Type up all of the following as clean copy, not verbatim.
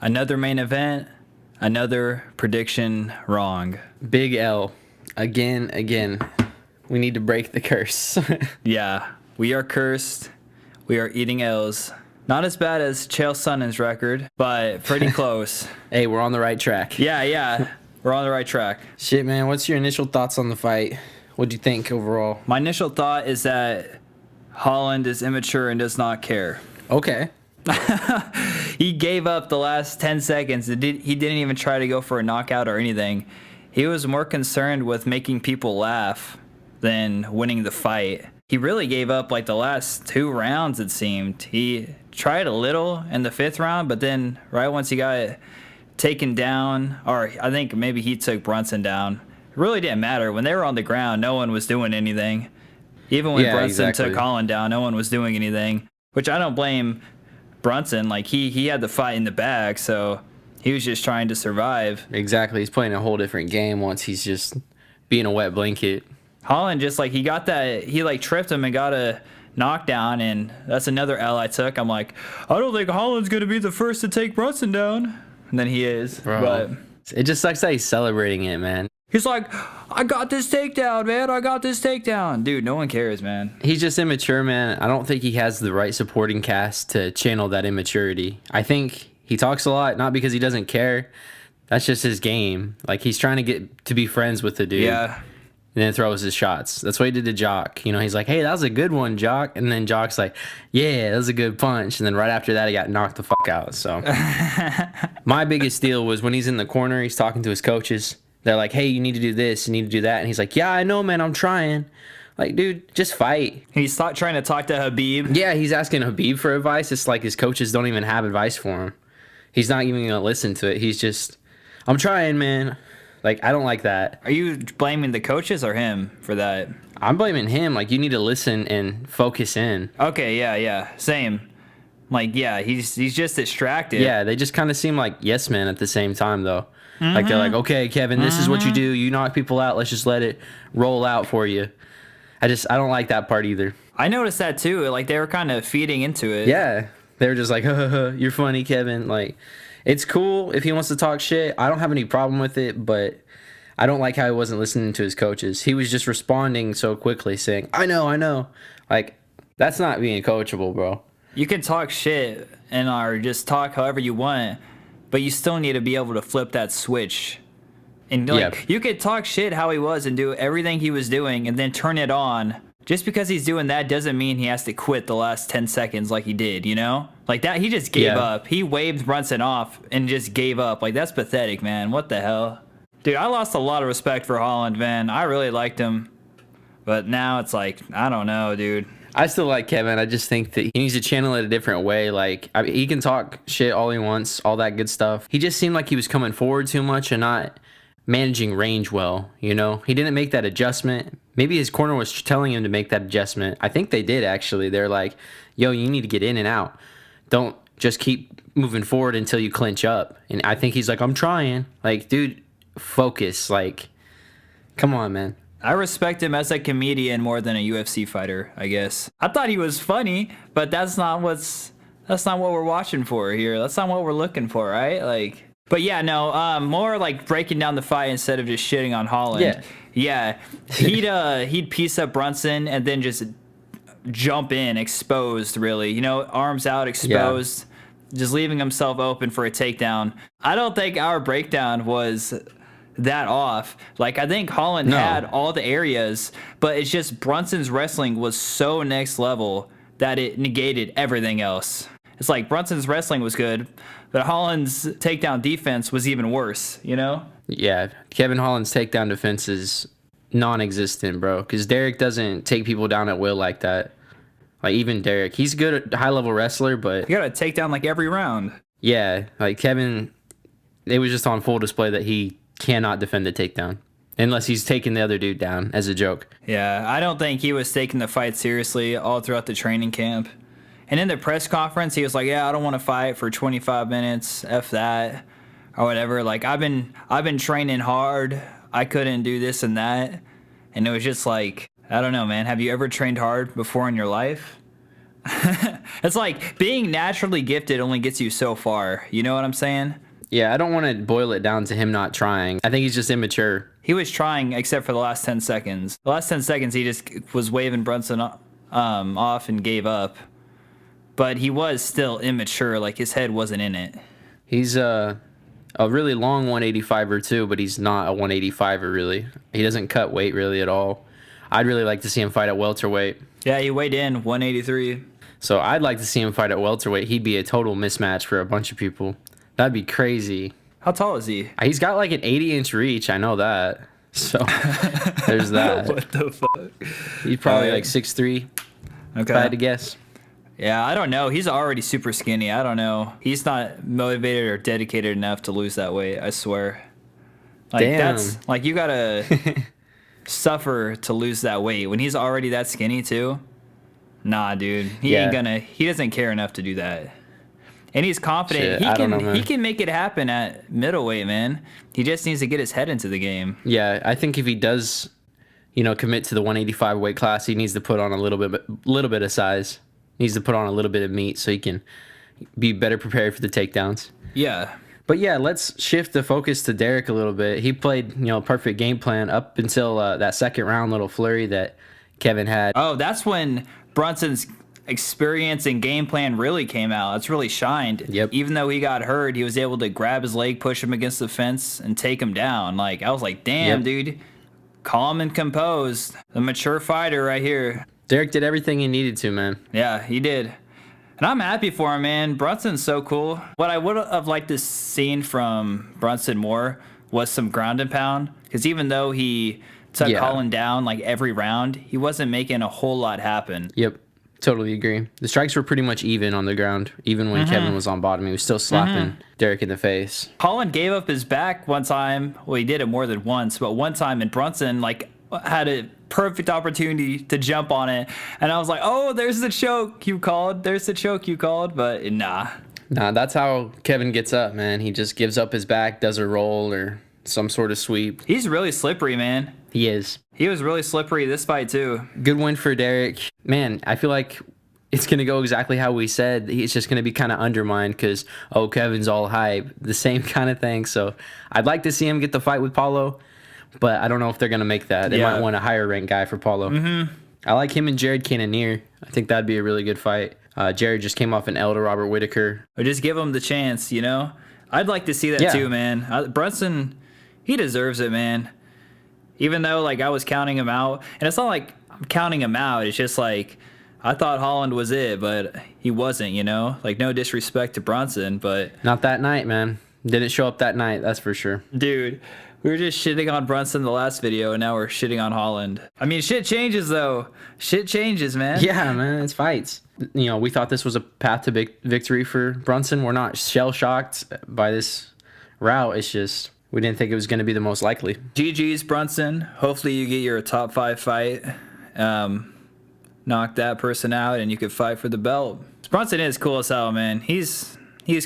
Another main event, another prediction wrong. Big L. Again. We need to break the curse. Yeah, we are cursed. We are eating L's. Not as bad as Chael Sonnen's record, but pretty close. Hey, we're on the right track. Yeah. We're on the right track. Shit, man. What's your initial thoughts on the fight? What'd you think overall? My initial thought is that Holland is immature and does not care. Okay. He gave up the last 10 seconds. He didn't even try to go for a knockout or anything. He was more concerned with making people laugh than winning the fight. He really gave up like the last 2 rounds, it seemed. He tried a little in the 5th round, but then right once he got taken down, or I think maybe he took Brunson down, it really didn't matter. When they were on the ground, no one was doing anything. Even when Brunson took Holland down, no one was doing anything, which I don't blame Brunson. Like, he had the fight in the bag, so he was just trying to survive. Exactly. He's playing a whole different game once he's just being a wet blanket. Holland just, like, he tripped him and got a knockdown, and that's another L I took. I'm like, I don't think Holland's going to be the first to take Brunson down. And then he is. Bro. But it just sucks that he's celebrating it, man. He's like, I got this takedown, man. I got this takedown. Dude, no one cares, man. He's just immature, man. I don't think he has the right supporting cast to channel that immaturity. I think he talks a lot, not because he doesn't care. That's just his game. Like, he's trying to get to be friends with the dude. Yeah. And then throws his shots. That's what he did to Jock. You know, he's like, hey, that was a good one, Jock. And then Jock's like, yeah, that was a good punch. And then right after that, he got knocked the fuck out. So my biggest deal was when he's in the corner, he's talking to his coaches. They're like, hey, you need to do this, you need to do that. And he's like, yeah, I know, man, I'm trying. Like, dude, just fight. He's trying to talk to Habib. Yeah, he's asking Habib for advice. It's like his coaches don't even have advice for him. He's not even going to listen to it. He's just, I'm trying, man. Like, I don't like that. Are you blaming the coaches or him for that? I'm blaming him. Like, you need to listen and focus in. Okay, yeah. Same. Like, yeah, he's just distracted. Yeah, they just kind of seem like yes men at the same time, though. Mm-hmm. Like, they're like, okay, Kevin, this is what you do. You knock people out. Let's just let it roll out for you. I don't like that part either. I noticed that, too. Like, they were kind of feeding into it. Yeah. They were just like, you're funny, Kevin. Like, it's cool if he wants to talk shit. I don't have any problem with it, but I don't like how he wasn't listening to his coaches. He was just responding so quickly, saying, I know. Like, that's not being coachable, bro. You can talk shit or just talk however you want, but you still need to be able to flip that switch. And, like, you could talk shit how he was and do everything he was doing and then turn it on. Just because he's doing that doesn't mean he has to quit the last 10 seconds like he did, you know? Like, that, he just gave up. He waved Brunson off and just gave up. Like, that's pathetic, man. What the hell? Dude, I lost a lot of respect for Holland, man. I really liked him. But now it's like, I don't know, dude. I still like Kevin. I just think that he needs to channel it a different way. Like, I mean, he can talk shit all he wants, all that good stuff. He just seemed like he was coming forward too much and not managing range well, you know? He didn't make that adjustment. Maybe his corner was telling him to make that adjustment. I think they did, actually. They're like, yo, you need to get in and out. Don't just keep moving forward until you clinch up. And I think he's like, I'm trying. Like, dude, focus. Like, come on, man. I respect him as a comedian more than a UFC fighter, I guess. I thought he was funny, but that's not what we're watching for here. That's not what we're looking for, right? Like, but yeah, no, more like breaking down the fight instead of just shitting on Holland. Yeah. He'd piece up Brunson and then just jump in exposed, really. You know, arms out, exposed, just leaving himself open for a takedown. I don't think our breakdown was that off. Like, I think Holland had all the areas, but it's just Brunson's wrestling was so next level that it negated everything else. It's like Brunson's wrestling was good, but Holland's takedown defense was even worse, you know? Yeah, Kevin Holland's takedown defense is non-existent, bro, because Derek doesn't take people down at will like that. Like, even Derek, he's good at high-level wrestler, but you gotta take down like every round. Yeah, like Kevin, it was just on full display that he cannot defend the takedown unless he's taking the other dude down as a joke. Yeah, I don't think he was taking the fight seriously all throughout the training camp. And in the press conference, he was like, yeah, I don't want to fight for 25 minutes, F that, or whatever. Like, I've been training hard. I couldn't do this and that. And it was just like, I don't know, man. Have you ever trained hard before in your life? It's like being naturally gifted only gets you so far. You know what I'm saying? Yeah, I don't want to boil it down to him not trying. I think he's just immature. He was trying, except for the last 10 seconds. The last 10 seconds, he just was waving Brunson off and gave up. But he was still immature. Like, his head wasn't in it. He's a really long 185er too, but he's not a 185er really. He doesn't cut weight really at all. I'd really like to see him fight at welterweight. Yeah, he weighed in 183. So I'd like to see him fight at welterweight. He'd be a total mismatch for a bunch of people. That'd be crazy. How tall is he? He's got like an 80-inch reach. I know that. So there's that. What the fuck? He's probably like 6'3". Okay. If I had to guess. Yeah, I don't know. He's already super skinny. I don't know. He's not motivated or dedicated enough to lose that weight, I swear. Like, Damn. that's like, you gotta suffer to lose that weight. When he's already that skinny too, nah, dude. He doesn't care enough to do that. And he's confident. Shit, he can make it happen at middleweight, man. He just needs to get his head into the game. Yeah, I think if he does, commit to the 185 weight class, he needs to put on a little bit of size. Needs to put on a little bit of meat so he can be better prepared for the takedowns. Yeah. But yeah, let's shift the focus to Derek a little bit. He played, perfect game plan up until that second round little flurry that Kevin had. Oh, that's when Brunson's experience and game plan really came out. It's really shined. Yep. Even though he got hurt, he was able to grab his leg, push him against the fence, and take him down. Like, I was like, damn, dude. Calm and composed. The mature fighter right here. Derek did everything he needed to, man. Yeah, he did. And I'm happy for him, man. Brunson's so cool. What I would have liked to seen from Brunson more was some ground and pound. Because even though he took Holland down like every round, he wasn't making a whole lot happen. Yep, totally agree. The strikes were pretty much even on the ground. Even when Kevin was on bottom, he was still slapping Derek in the face. Holland gave up his back one time. Well, he did it more than once, but one time, and Brunson had a perfect opportunity to jump on it, and I was like, oh, there's the choke you called, but nah, that's how Kevin gets up, man. He just gives up his back, does a roll or some sort of sweep. He's really slippery, man. He is. He was really slippery this fight too. Good win for Derek. Man, I feel like it's going to go exactly how we said. It's just going to be kind of undermined because, Kevin's all hype, the same kind of thing. So I'd like to see him get the fight with Paulo, but I don't know if they're going to make that. They might want a higher ranked guy for Paulo. I like him and Jared Cannonier. I think that'd be a really good fight. Jared just came off an L to Robert Whitaker. Or just give him the chance, I'd like to see that too, man. Brunson, he deserves it, man. Even though, I was counting him out. And it's not like I'm counting him out. It's just like, I thought Holland was it, but he wasn't, no disrespect to Brunson, but... Not that night, man. Didn't show up that night, that's for sure. Dude, we were just shitting on Brunson in the last video, and now we're shitting on Holland. I mean, shit changes, though. Shit changes, man. Yeah, man, it's fights. We thought this was a path to victory for Brunson. We're not shell-shocked by this route. It's just, we didn't think it was going to be the most likely. GG's, Brunson. Hopefully you get your top 5 fight. Knock that person out, and you could fight for the belt. Brunson is cool as hell, man. He's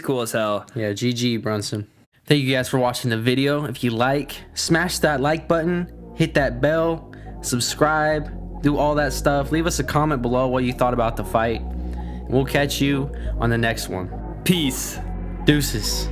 cool as hell. Yeah, GG, Brunson. Thank you guys for watching the video. If you smash that like button, hit that bell, subscribe, do all that stuff. Leave us a comment below what you thought about the fight. We'll catch you on the next one. Peace. Deuces.